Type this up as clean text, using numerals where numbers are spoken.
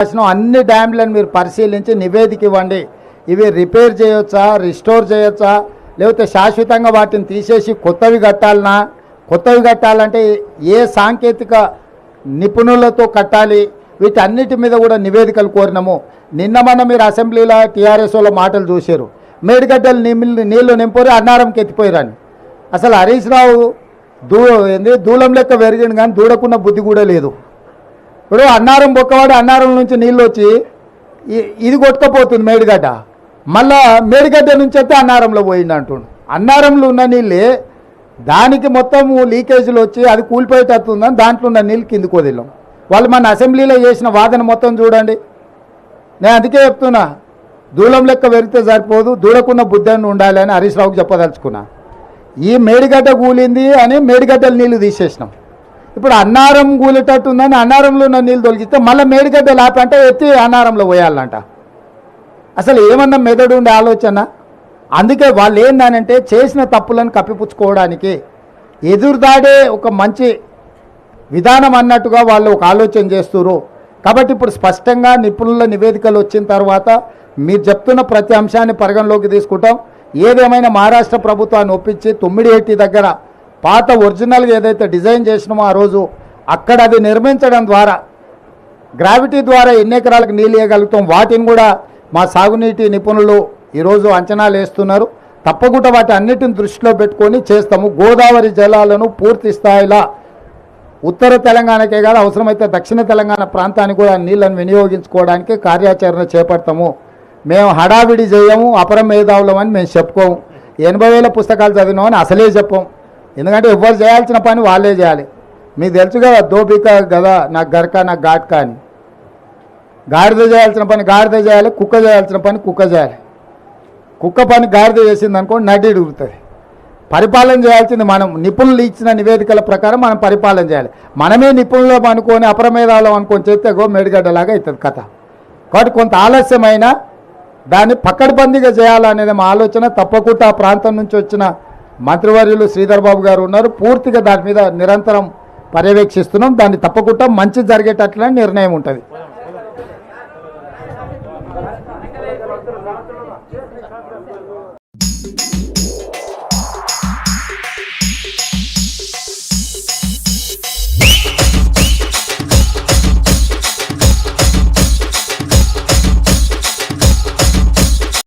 అన్ని డ్యామ్లను మీరు పరిశీలించి నివేదిక ఇవ్వండి. ఇవి రిపేర్ చేయొచ్చా, రిస్టోర్ చేయొచ్చా, లేకపోతే శాశ్వతంగా వాటిని తీసేసి కొత్తవి కట్టాలనా? కొత్తవి కట్టాలంటే ఏ సాంకేతిక నిపుణులతో కట్టాలి? వీటన్నిటి మీద కూడా నివేదికలు కోరినాము. నిన్న మొన్న మీరు అసెంబ్లీలో టీఆర్ఎస్ వాళ్ళ మాటలు చూశారు. మేడిగడ్డలు నీళ్లు నింపరి అన్నారంకి ఎత్తిపోయారని. అసలు హరీష్ రావు దూలం లెక్క పెరిగింది కానీ దూడకున్న బుద్ధి కూడా లేదు. ఇప్పుడు అన్నారం బొక్కవాడు అన్నారం నుంచి నీళ్ళు వచ్చి ఇది కొట్టుకపోతుంది మేడిగడ్డ, మళ్ళా మేడిగడ్డ నుంచి అయితే అన్నారంలో పోయింది అంటుండు. అన్నారంలో ఉన్న నీళ్ళే దానికి మొత్తం లీకేజీలు వచ్చి అది కూలిపోయేటట్టుందని దాంట్లో ఉన్న నీళ్ళు కిందికి వదిలాం. వాళ్ళు మన అసెంబ్లీలో చేసిన వాదన మొత్తం చూడండి. నేను అందుకే చెప్తున్నా, దూలం లెక్క పెరిగితే సరిపోదు, దూడకున్న బుద్ధి ఉండాలి అని హరీష్ రావుకి చెప్పదలుచుకున్నా. ఈ మేడిగడ్డ కూలింది అని మేడిగడ్డల నీళ్లు తీసేసినాం. ఇప్పుడు అన్నారం కూలేటట్టుందని అన్నారంలో ఉన్న నీళ్ళు తొలగిస్తే మళ్ళీ మేడిగడ్డ లాపంటే ఎత్తి అన్నారంలో పోయాలంట. అసలు ఏమన్నా మెదడు ఉండే ఆలోచన? అందుకే వాళ్ళు ఏందనంటే చేసిన తప్పులను కప్పిపుచ్చుకోవడానికి ఎదురుదాడే ఒక మంచి విధానం అన్నట్టుగా వాళ్ళు ఒక ఆలోచన చేస్తున్నారు. కాబట్టి ఇప్పుడు స్పష్టంగా నిపుణుల నివేదికలు వచ్చిన తర్వాత మీరు చెప్తున్న ప్రతి అంశాన్ని పరిగణలోకి తీసుకుంటాం. ఏదేమైనా మహారాష్ట్ర ప్రభుత్వాన్ని ఒప్పించి తుమ్మిడిహెట్టి దగ్గర పాత ఒరిజినల్గా ఏదైతే డిజైన్ చేసినామో ఆ రోజు అక్కడ అది నిర్మించడం ద్వారా గ్రావిటీ ద్వారా ఎన్ని ఎకరాలకు నీళ్ళు ఇవ్వగలుగుతాం, వాటిని కూడా మా సాగునీటి నిపుణులు ఈరోజు అంచనాలు వేస్తున్నారు. తప్పకుండా వాటి అన్నిటిని దృష్టిలో పెట్టుకొని చేస్తాము. గోదావరి జలాలను పూర్తి స్థాయిలో ఉత్తర తెలంగాణకే కాదు, అవసరమైతే దక్షిణ తెలంగాణ ప్రాంతానికి కూడా నీళ్ళను వినియోగించుకోవడానికి కార్యాచరణ చేపడతాము. మేము హడావిడి చేయము, అపర మేధావులం అని మేము చెప్పుకోము. 80,000 పుస్తకాలు చదివినామని అసలే చెప్పం. ఎందుకంటే ఎవరు చేయాల్సిన పని వాళ్ళే చేయాలి. మీకు తెలుసు కదా, దోపిక కదా నాకు గరక నాకు ఘాట్కా అని. గాడిద చేయాల్సిన పని గాడిద చేయాలి, కుక్క చేయాల్సిన పని కుక్క చేయాలి. కుక్క పని గాడిద చేసింది అనుకోండి నడ్డి ఉడుగుతుంది. పరిపాలన చేయాల్సింది మనం. నిపుణులు ఇచ్చిన నివేదికల ప్రకారం మనం పరిపాలన చేయాలి. మనమే నిపుణులం అనుకొని అపరమేధావులం అనుకొని చేస్తే మేడిగడ్డలాగా అవుతుంది కథ. కాబట్టి కొంత ఆలస్యమైన దాన్ని పక్కడబందీగా చేయాలనేది మా ఆలోచన. తప్పకుండా ఆ ప్రాంతం నుంచి వచ్చిన మంత్రివర్యులు శ్రీధర్ బాబు గారు ఉన్నారు. పూర్తిగా దాని మీద నిరంతరం పర్యవేక్షిస్తున్నాం. దాన్ని తప్పకుండా మంచి జరిగేటట్లనే నిర్ణయం ఉంటుంది.